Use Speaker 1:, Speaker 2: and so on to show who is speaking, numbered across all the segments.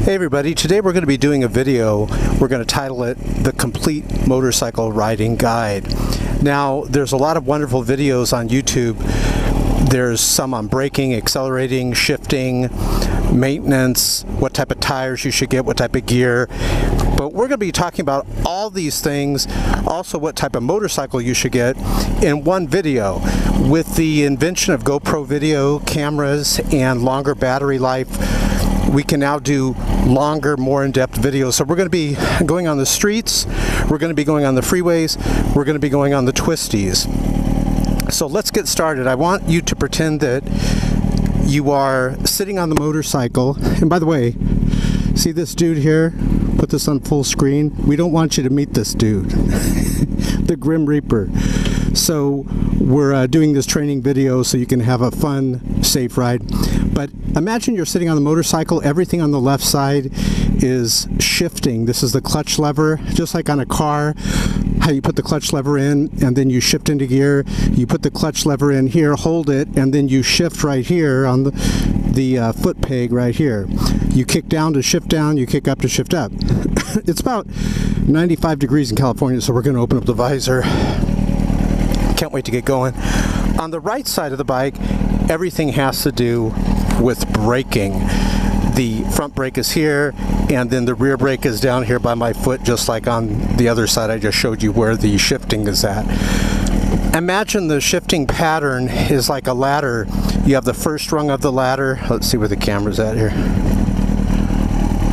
Speaker 1: Hey everybody, today we're going to be doing a video. We're going to title it The Complete Motorcycle Riding Guide. Now, there's a lot of wonderful videos on YouTube. There's some on braking, accelerating, shifting, maintenance, what type of tires you should get, what type of gear. But we're going to be talking about all these things, also what type of motorcycle you should get in one video. With the invention of GoPro video cameras and longer battery life, we can now do longer, more in-depth videos. So we're going to be going on the streets, we're going to be going on the freeways, we're going to be going on the twisties. So let's get started. I want you to pretend that you are sitting on the motorcycle. And by the way, see this dude here? Put this on full screen. We don't want you to meet this dude, the Grim Reaper. So we're doing this training video so you can have a fun, safe ride. But imagine you're sitting on the motorcycle, everything on the left side is shifting. This is the clutch lever, just like on a car, how you put the clutch lever in and then you shift into gear. You put the clutch lever in here, hold it, and then you shift right here on the foot peg right here. You kick down to shift down, you kick up to shift up. It's about 95 degrees in California, so we're going to open up the visor. Can't wait to get going. On the right side of the bike, everything has to do with braking. The front brake is here, and then the rear brake is down here by my foot, just like on the other side. I just showed you where the shifting is at. Imagine the shifting pattern is like a ladder. You have the first rung of the ladder. Let's see where the camera's at here.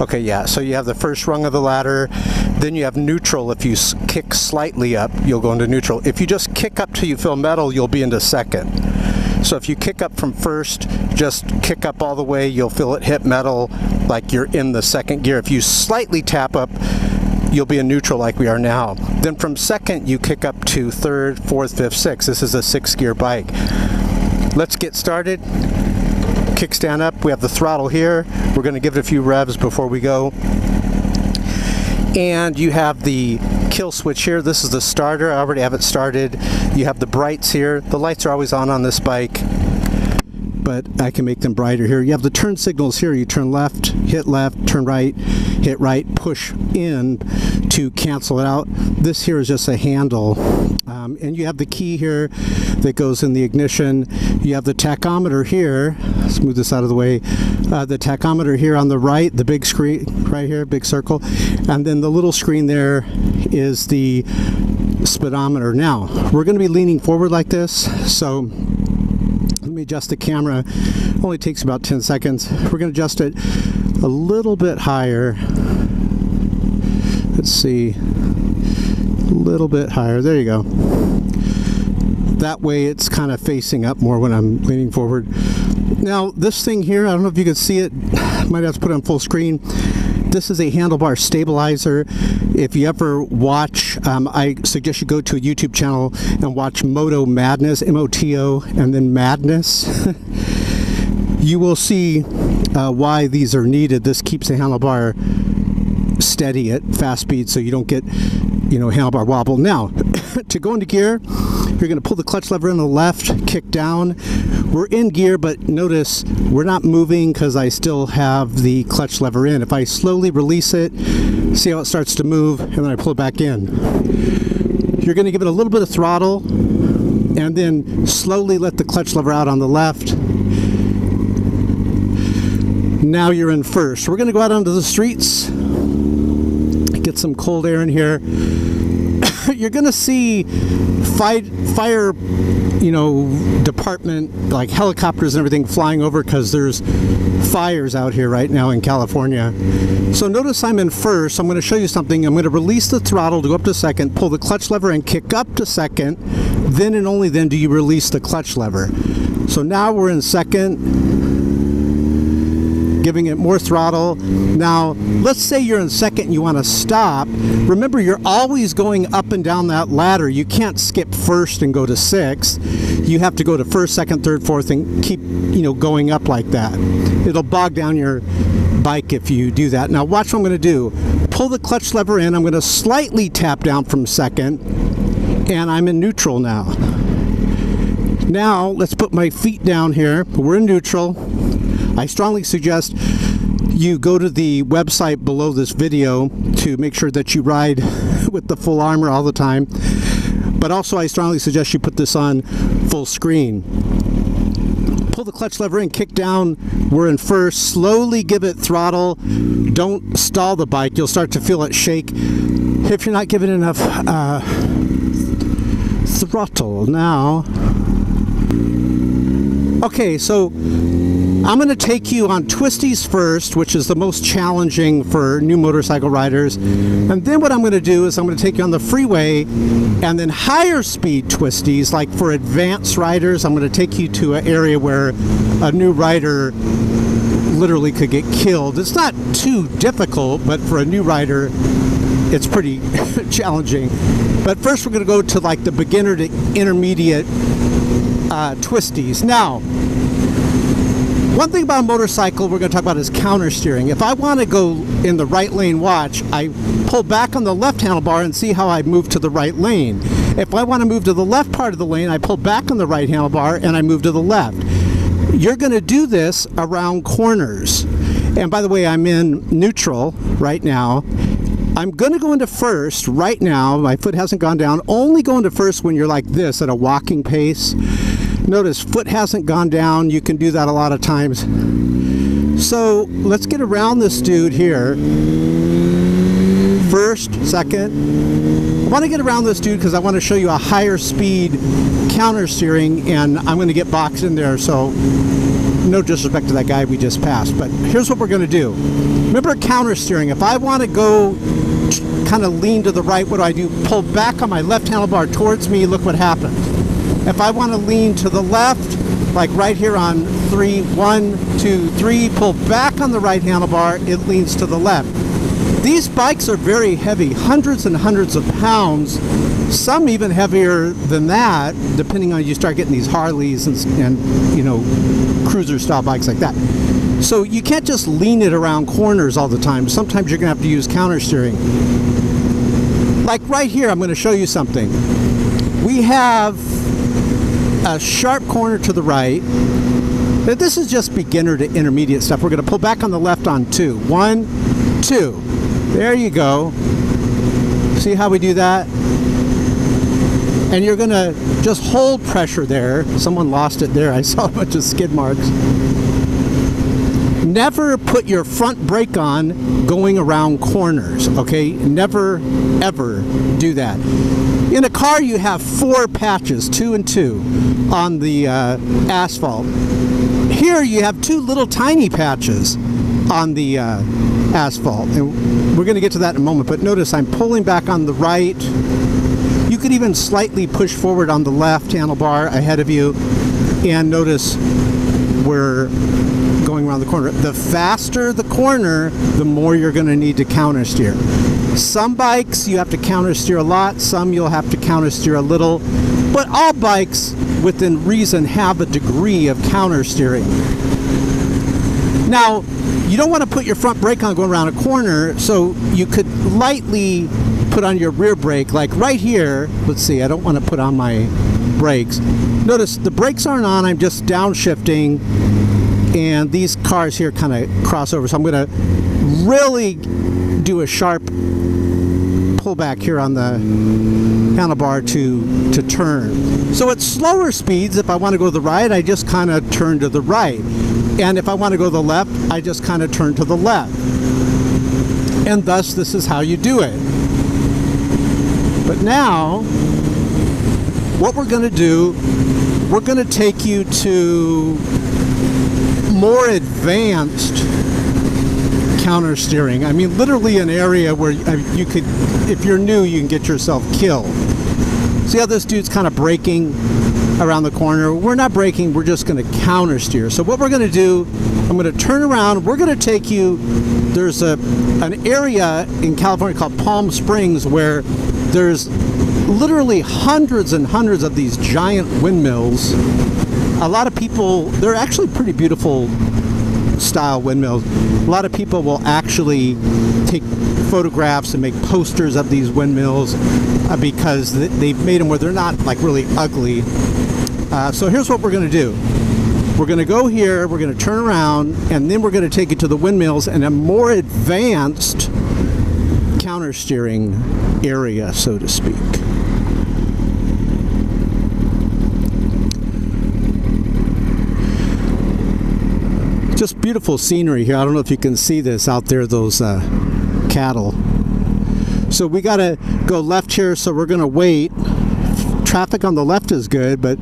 Speaker 1: Okay, yeah, so you have the first rung of the ladder, then you have neutral. If you kick slightly up, you'll go into neutral. If you just kick up till you feel metal, you'll be into second. So if you kick up from first, just kick up all the way, you'll feel it hit metal like you're in the second gear. If you slightly tap up, you'll be in neutral like we are now. Then from second, you kick up to third, fourth, fifth, sixth. This is a 6-gear bike. Let's get started. Kickstand up, we have the throttle here. We're going to give it a few revs before we go. And you have the kill switch here. This is the starter. I already have it started. You have the brights here. The lights are always on this bike, but I can make them brighter here. You have the turn signals here. You turn left, turn right, hit right, push in to cancel it out. This here is just a handle. And you have the key here that goes in the ignition. You have the tachometer here. Let's move this out of the way. The tachometer here on the right, the big screen right here, big circle. And then the little screen there is the speedometer. Now, we're going to be leaning forward like this. So let me adjust the camera. It only takes about 10 seconds. We're going to adjust it a little bit higher. Let's see. A little bit higher. There you go. That way it's kind of facing up more when I'm leaning forward. Now this thing here, I don't know if you can see it, might have to put it on full screen. This is a handlebar stabilizer. If you ever watch, I suggest you go to a YouTube channel and watch Moto Madness, M-O-T-O, and then Madness. You will see why these are needed. This keeps the handlebar steady at fast speed so you don't get, handlebar wobble. Now, to go into gear, you're going to pull the clutch lever on the left, kick down. We're in gear, but notice we're not moving because I still have the clutch lever in. If I slowly release it, see how it starts to move, and then I pull it back in. You're going to give it a little bit of throttle, and then slowly let the clutch lever out on the left. Now you're in first. We're going to go out onto the streets, get some cold air in here. You're going to see fire, department, like helicopters and everything flying over because there's fires out here right now in California. So notice I'm in first. I'm going to show you something. I'm going to release the throttle to go up to second, pull the clutch lever and kick up to second. Then and only then do you release the clutch lever. So now we're in second, giving it more throttle. Now, let's say you're in second and you want to stop. Remember, you're always going up and down that ladder. You can't skip first and go to sixth. You have to go to first, second, third, fourth, and keep, going up like that. It'll bog down your bike if you do that. Now, watch what I'm going to do. Pull the clutch lever in. I'm going to slightly tap down from second, and I'm in neutral now. Now, let's put my feet down here. We're in neutral. I strongly suggest you go to the website below this video to make sure that you ride with the full armor all the time. But also I strongly suggest you put this on full screen. Pull the clutch lever in, kick down, we're in first, slowly give it throttle, don't stall the bike, you'll start to feel it shake if you're not giving enough throttle. Now, okay, so I'm going to take you on twisties first, which is the most challenging for new motorcycle riders. And then what I'm going to do is I'm going to take you on the freeway and then higher speed twisties, like for advanced riders. I'm going to take you to an area where a new rider literally could get killed. It's not too difficult, but for a new rider, it's pretty challenging. But first we're going to go to like the beginner to intermediate twisties. Now, one thing about a motorcycle we're going to talk about is counter steering. If I want to go in the right lane, watch, I pull back on the left handlebar and see how I move to the right lane. If I want to move to the left part of the lane, I pull back on the right handlebar and I move to the left. You're going to do this around corners. And by the way, I'm in neutral right now. I'm going to go into first right now. My foot hasn't gone down. Only go into first when you're like this at a walking pace. Notice foot hasn't gone down. You can do that a lot of times. So let's get around this dude here. First, second. I want to get around this dude because I want to show you a higher speed counter steering, and I'm going to get boxed in there, so no disrespect to that guy we just passed. But here's what we're going to do. Remember counter steering. If I want to go kind of lean to the right, what do? Pull back on my left handlebar towards me. Look what happens. If I want to lean to the left, like right here on 3, 1, 2, 3, pull back on the right handlebar, it leans to the left. These bikes are very heavy, hundreds and hundreds of pounds, some even heavier than that, depending on you start getting these Harleys and you know, cruiser style bikes like that. So you can't just lean it around corners all the time. Sometimes you're going to have to use counter steering. Like right here, I'm going to show you something. We have a sharp corner to the right. But this is just beginner to intermediate stuff. We're going to pull back on the left on 2. 1, 2. There you go. See how we do that? And you're going to just hold pressure there. Someone lost it there. I saw a bunch of skid marks. Never put your front brake on going around corners, okay? Never, ever do that. In a car, you have 4 patches, 2 and 2, on the asphalt. Here, you have 2 little tiny patches on the asphalt. And we're going to get to that in a moment, but notice I'm pulling back on the right. You could even slightly push forward on the left handlebar ahead of you. And notice we're going around the corner. The faster the corner, the more you're going to need to counter steer. Some bikes you have to counter steer a lot, some you'll have to counter steer a little, but all bikes within reason have a degree of counter steering. Now, you don't want to put your front brake on going around a corner, so you could lightly put on your rear brake, like right here. Let's see, I don't want to put on my brakes. Notice the brakes aren't on, I'm just downshifting, and these cars here kind of cross over, so I'm going to really do a sharp pullback here on the handlebar to turn. So at slower speeds, if I want to go to the right, I just kind of turn to the right. And if I want to go to the left, I just kind of turn to the left. And thus, this is how you do it. But now, what we're going to do, we're going to take you to more advanced counter steering. I mean, literally an area where you could, if you're new, you can get yourself killed. See how this dude's kind of braking around the corner? We're not braking, we're just going to counter steer. So what we're going to do, I'm going to turn around, we're going to take you, there's an area in California called Palm Springs where there's literally hundreds and hundreds of these giant windmills. A lot of people, they're actually pretty beautiful style windmills. A lot of people will actually take photographs and make posters of these windmills because they've made them where they're not like really ugly. So here's what we're going to do. We're going to go here, we're going to turn around, and then we're going to take it to the windmills and a more advanced counter steering area, so to speak. Just beautiful scenery here. I don't know if you can see this out there, those cattle. So we got to go left here, so we're going to wait. Traffic on the left is good, but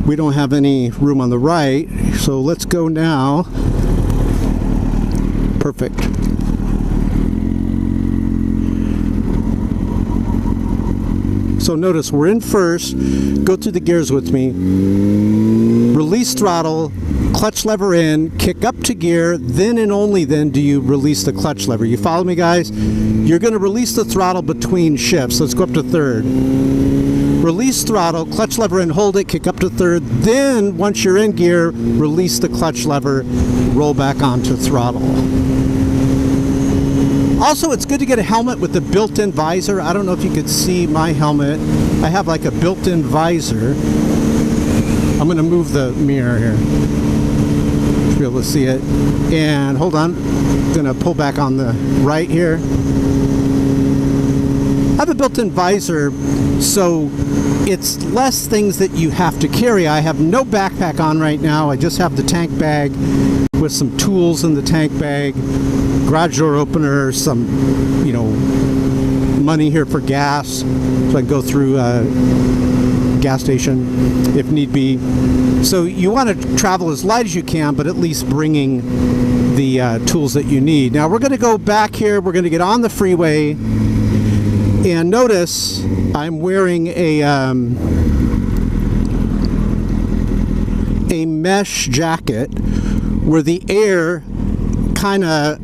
Speaker 1: we don't have any room on the right. So let's go now. Perfect. So notice we're in first. Go through the gears with me. Release throttle, clutch lever in, kick up to gear, then and only then do you release the clutch lever. You follow me, guys? You're going to release the throttle between shifts. Let's go up to third. Release throttle, clutch lever in, hold it, kick up to third. Then, once you're in gear, release the clutch lever, roll back onto throttle. Also, it's good to get a helmet with a built-in visor. I don't know if you could see my helmet. I have like a built-in visor. I'm going to move the mirror here to be able to see it. And hold on, I'm going to pull back on the right here. I have a built-in visor, so it's less things that you have to carry. I have no backpack on right now. I just have the tank bag with some tools in the tank bag, garage door opener, some, money here for gas, so I can go through gas station if need be. So you want to travel as light as you can, but at least bringing the tools that you need. Now we're going to go back here. We're going to get on the freeway, and notice I'm wearing a mesh jacket where the air kind of,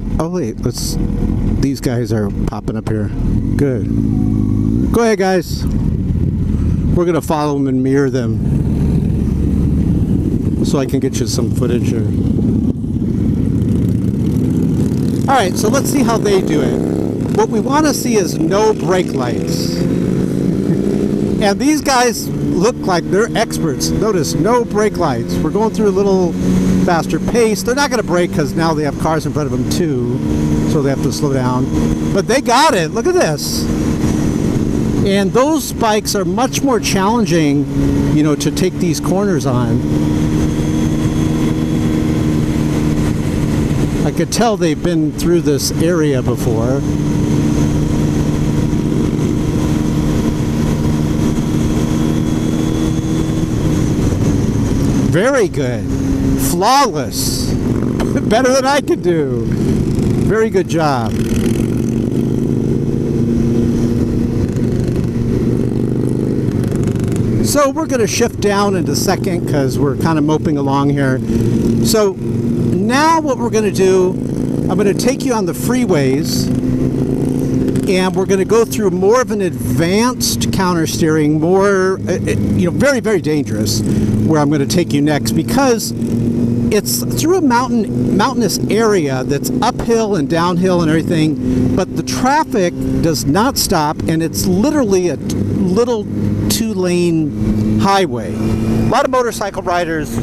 Speaker 1: these guys are popping up here. Good. Go ahead, guys. We're going to follow them and mirror them so I can get you some footage here. All right, so let's see how they do it. What we want to see is no brake lights. And these guys look like they're experts. Notice, no brake lights. We're going through a little faster pace. They're not going to brake because now they have cars in front of them too, so they have to slow down. But they got it. Look at this. And those bikes are much more challenging, to take these corners on. I could tell they've been through this area before. Very good. Flawless. Better than I could do. Very good job. So we're going to shift down into second because we're kind of moping along here. So now what we're going to do, I'm going to take you on the freeways, and we're going to go through more of an advanced counter steering, more, very, very dangerous, where I'm going to take you next, because it's through a mountainous area that's uphill and downhill and everything, but the traffic does not stop, and it's literally a little two-lane highway. A lot of motorcycle riders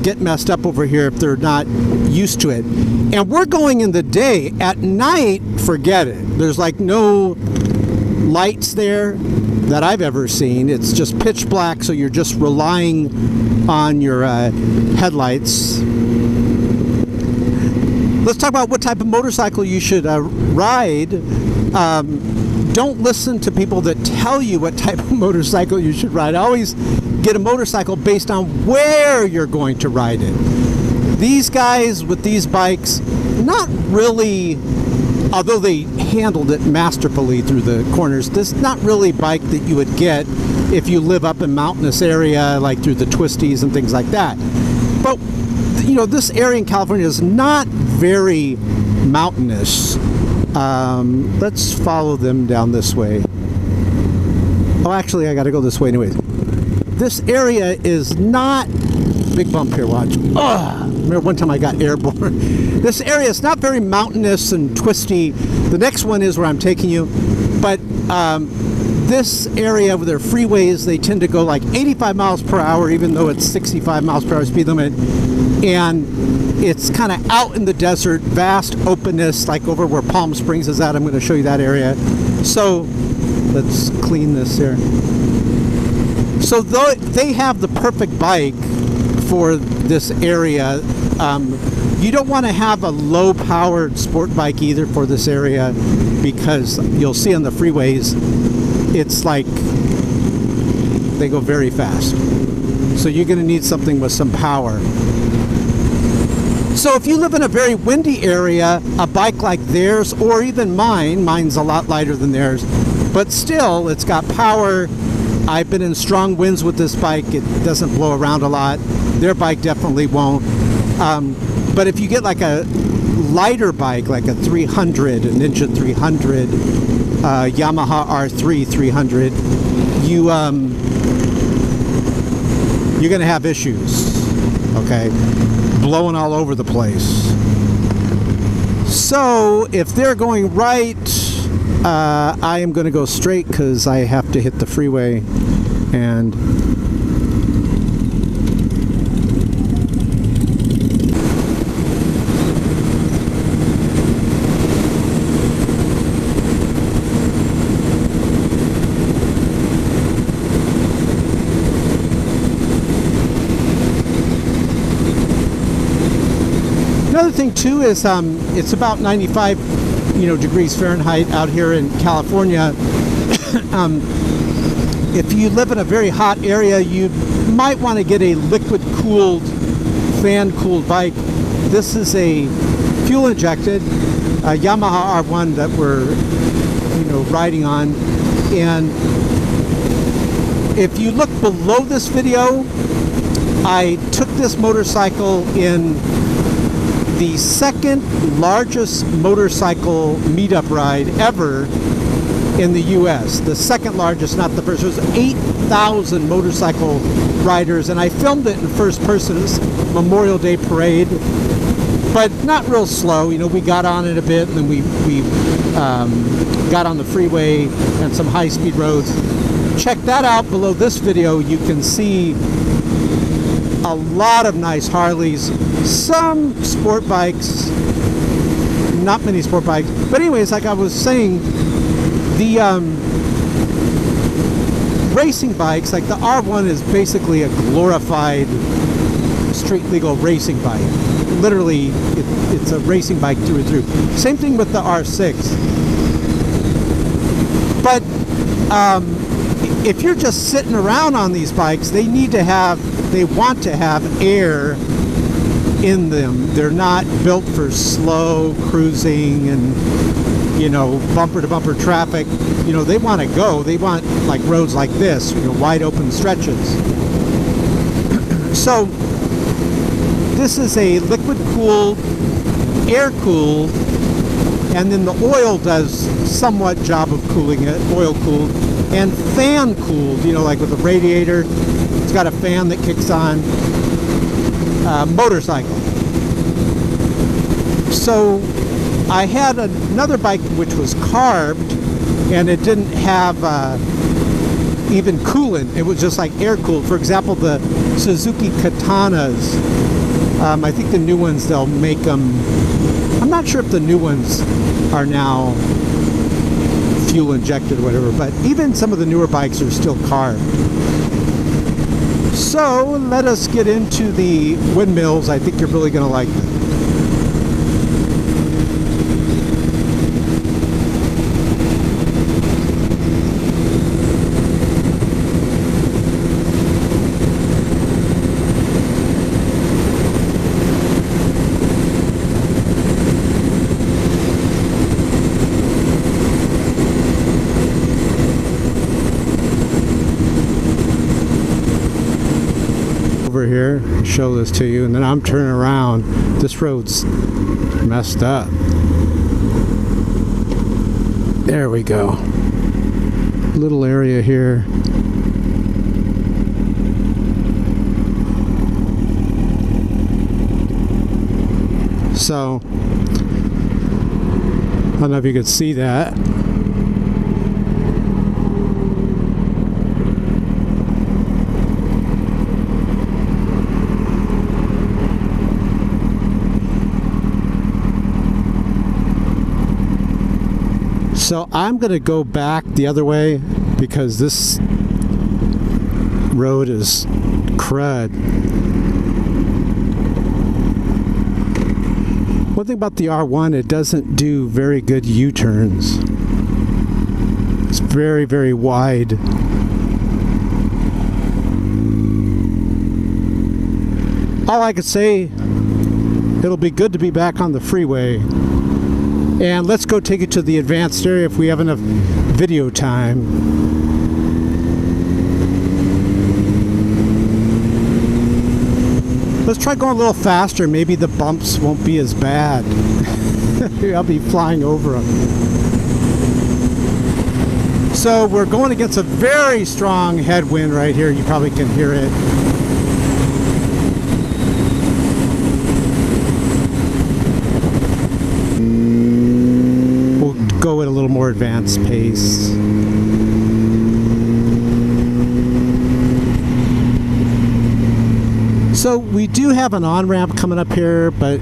Speaker 1: get messed up over here if they're not used to it. And we're going in the day. At night, forget it. There's like no lights there that I've ever seen. It's just pitch black, so you're just relying on your headlights. Let's talk about what type of motorcycle you should ride. Don't listen to people that tell you what type of motorcycle you should ride. Always get a motorcycle based on where you're going to ride it. These guys with these bikes, not really, although they handled it masterfully through the corners, this is not really a bike that you would get if you live up in mountainous area, like through the twisties and things like that. But, this area in California is not very mountainous. Let's follow them down this way. Oh, actually, I got to go this way anyways. This area is not... Big bump here, watch. Remember one time I got airborne. This area is not very mountainous and twisty. The next one is where I'm taking you. But this area with their freeways, they tend to go like 85 miles per hour, even though it's 65 miles per hour speed limit. And it's kind of out in the desert, vast openness, like over where Palm Springs is at. I'm going to show you that area. So let's clean this here. So they have the perfect bike for this area. You don't want to have a low-powered sport bike either for this area, because you'll see on the freeways, it's like they go very fast. So you're going to need something with some power. So if you live in a very windy area, a bike like theirs, or even mine's a lot lighter than theirs, but still it's got power. I've been in strong winds with this bike. It doesn't blow around a lot. Their bike definitely won't. But if you get like a lighter bike, like a 300, a Ninja 300, Yamaha R3 300, you're going to have issues, okay? Blowing all over the place. So if they're going right, I am going to go straight because I have to hit the freeway. And another thing too is it's about 95 degrees Fahrenheit out here in California. If you live in a very hot area, you might want to get a liquid cooled, fan cooled bike. This is a fuel injected Yamaha R1 that we're riding on. And if you look below this video, I took this motorcycle in the second largest motorcycle meetup ride ever in the US. The second largest, not the first. There was 8,000 motorcycle riders, and I filmed it in first person. It was Memorial Day parade, but not real slow. We got on it a bit, and then we got on the freeway and some high-speed roads. Check that out below this video. You can see a lot of nice Harleys, some sport bikes, not many sport bikes. But anyways, like I was saying, the racing bikes, like the R1 is basically a glorified street legal racing bike. Literally, it's a racing bike through and through. Same thing with the R6. But if you're just sitting around on these bikes, they want to have air in them. They're not built for slow cruising and bumper to bumper traffic. They want to go. They want like roads like this, wide open stretches. So this is a liquid cooled, air cooled, and then the oil does somewhat job of cooling it, oil cooled, and fan cooled, like with a radiator. It's got a fan that kicks on. Motorcycle. So I had another bike which was carbed, and it didn't have even coolant. It was just like air cooled. For example, the Suzuki Katanas, I think the new ones, they'll make them. I'm not sure if the new ones are now fuel injected or whatever, but even some of the newer bikes are still carbed. So let us get into the windmills. I think you're really going to like them. Over here, show this to you, and then I'm turning around. This road's messed up. There we go. Little area here. So I don't know if you could see that. So I'm going to go back the other way because this road is crud. One thing about the R1, it doesn't do very good U-turns. It's very, very wide. All I could say, it'll be good to be back on the freeway. And let's go take it to the advanced area if we have enough video time. Let's try going a little faster. Maybe the bumps won't be as bad. I'll be flying over them. So we're going against a very strong headwind right here. You probably can hear it. We'll go at a little more advanced pace. So we do have an on-ramp coming up here, but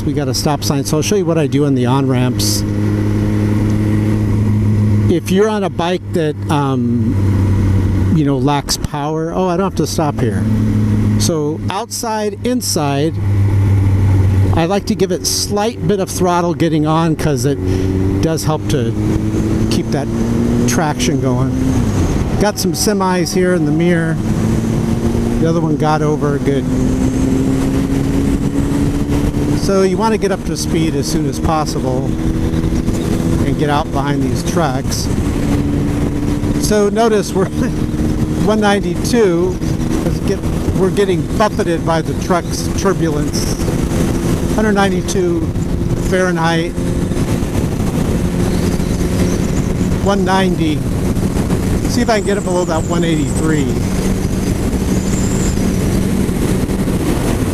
Speaker 1: we got a stop sign. So I'll show you what I do on the on-ramps. If you're on a bike that lacks power, I don't have to stop here. So outside, inside, I like to give it slight bit of throttle getting on because it does help to keep that traction going. Got some semis here in the mirror. The other one got over good. So you want to get up to speed as soon as possible and get out behind these trucks. So notice we're 192. We're getting buffeted by the truck's turbulence. 192 Fahrenheit. 190. See if I can get it below that 183.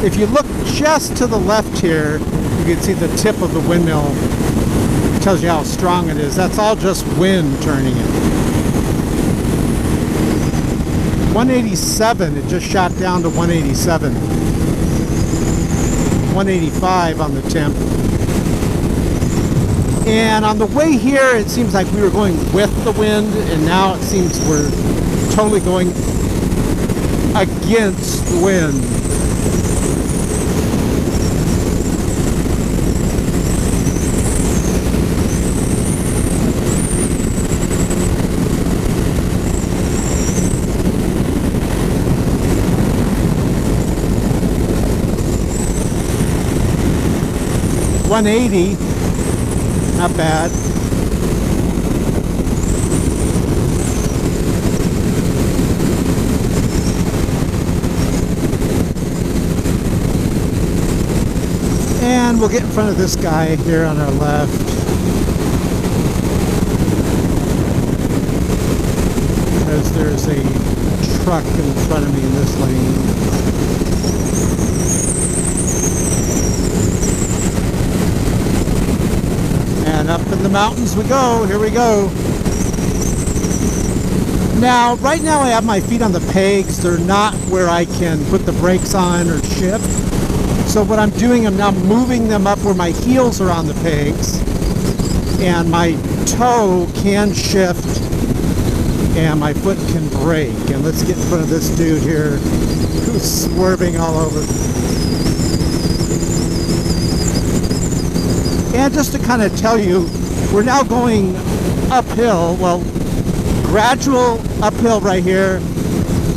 Speaker 1: If you look just to the left here, you can see the tip of the windmill. It tells you how strong it is. That's all just wind turning it. 187, it just shot down to 187. 185 on the temp. And on the way here, it seems like we were going with the wind, and now it seems we're totally going against the wind. $180, not bad. And we'll get in front of this guy here on our left. Because there's a truck in front of me in this lane. And up in the mountains we go. Here we go. Now, right now I have my feet on the pegs. They're not where I can put the brakes on or shift. So what I'm doing, I'm now moving them up where my heels are on the pegs. And my toe can shift and my foot can brake. And let's get in front of this dude here who's swerving all over. And just to kind of tell you, we're now going uphill, well, gradual uphill right here,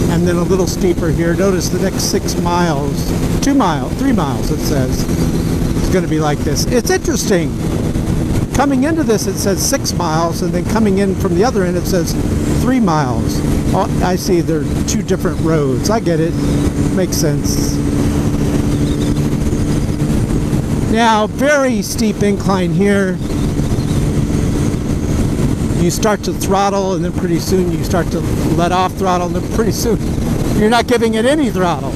Speaker 1: and then a little steeper here. Notice the next 6 miles, 3 miles it says, it's going to be like this. It's interesting. Coming into this it says 6 miles, and then coming in from the other end it says 3 miles. Oh, I see they're 2 different roads. I get it. Makes sense. Now, very steep incline here. You start to throttle, and then pretty soon you start to let off throttle, and then pretty soon you're not giving it any throttle.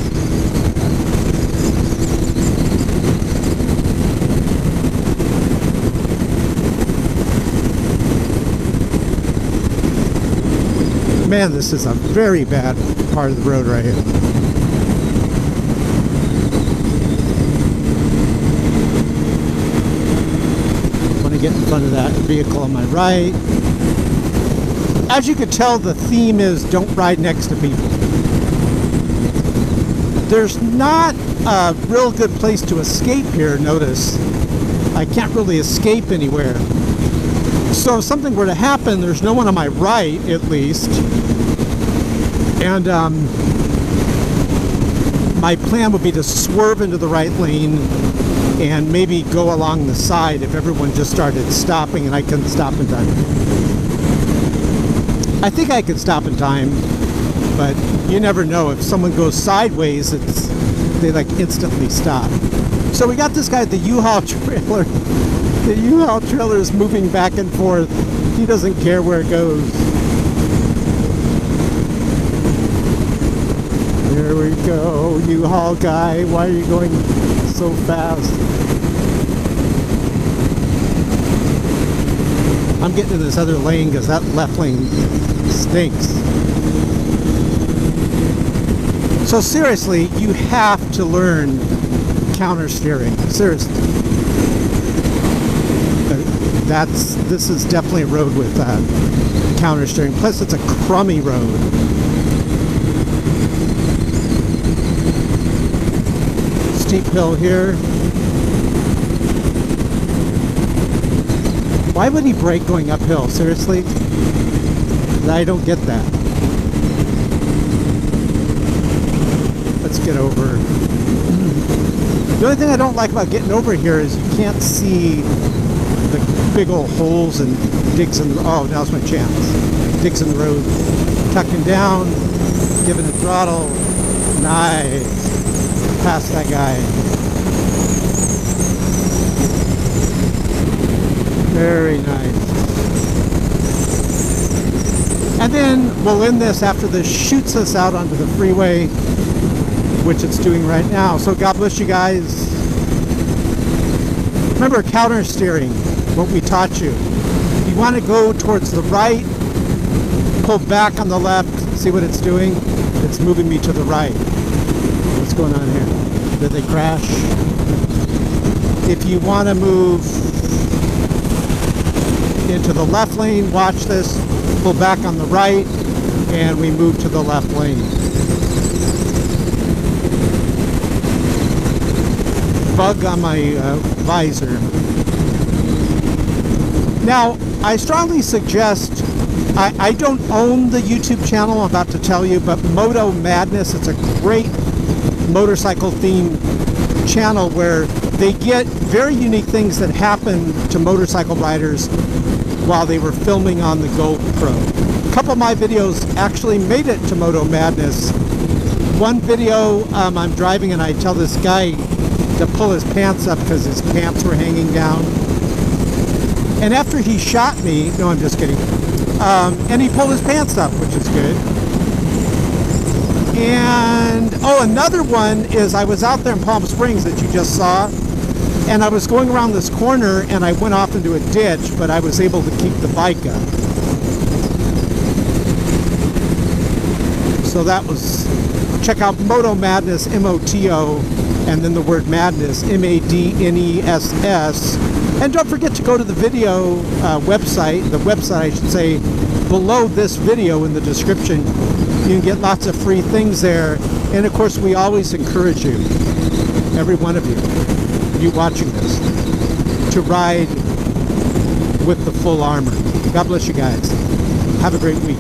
Speaker 1: Man, this is a very bad part of the road right here. to get in front of that vehicle on my right. As you can tell, the theme is don't ride next to people. There's not a real good place to escape here, notice. I can't really escape anywhere. So if something were to happen, there's no one on my right, at least. And my plan would be to swerve into the right lane and maybe go along the side if everyone just started stopping and I couldn't stop in time. I think I could stop in time, but you never know. If someone goes sideways, they like instantly stop. So we got this guy at the U-Haul trailer. The U-Haul trailer is moving back and forth. He doesn't care where it goes. There we go, U-Haul guy. Why are you going so fast? I'm getting to this other lane because that left lane stinks. So seriously, you have to learn counter steering. Seriously. This is definitely a road with counter steering. Plus, it's a crummy road. Steep hill here. Why would he brake going uphill? Seriously? I don't get that. Let's get over. The only thing I don't like about getting over here is you can't see the big old holes and digs in the... Oh, now's my chance. Digs in the road. Tucking down. Giving it throttle. Nice. Past that guy. Very nice. And then we'll end this after this shoots us out onto the freeway, which it's doing right now. So God bless you guys. Remember counter steering, what we taught you. If you want to go towards the right, pull back on the left, see what it's doing? It's moving me to the right. What's going on here? Did they crash? If you want to move into the left lane, watch this, pull back on the right, and we move to the left lane. Bug on my visor. Now, I strongly suggest, I don't own the YouTube channel I'm about to tell you, but Moto Madness, it's a great motorcycle themed channel where they get very unique things that happen to motorcycle riders while they were filming on the GoPro. A couple of my videos actually made it to Moto Madness. One video, I'm driving and I tell this guy to pull his pants up because his pants were hanging down. And after he shot me, no, I'm just kidding, and he pulled his pants up, which is good. And, oh, another one is I was out there in Palm Springs that you just saw, and I was going around this corner and I went off into a ditch, but I was able to keep the bike up. So that was, check out Moto Madness, M-O-T-O, and then the word madness, M-A-D-N-E-S-S. And don't forget to go to the video website, the website I should say, below this video in the description. You can get lots of free things there. And of course, we always encourage you, every one of you watching this, to ride with the full armor. God bless you guys. Have a great week.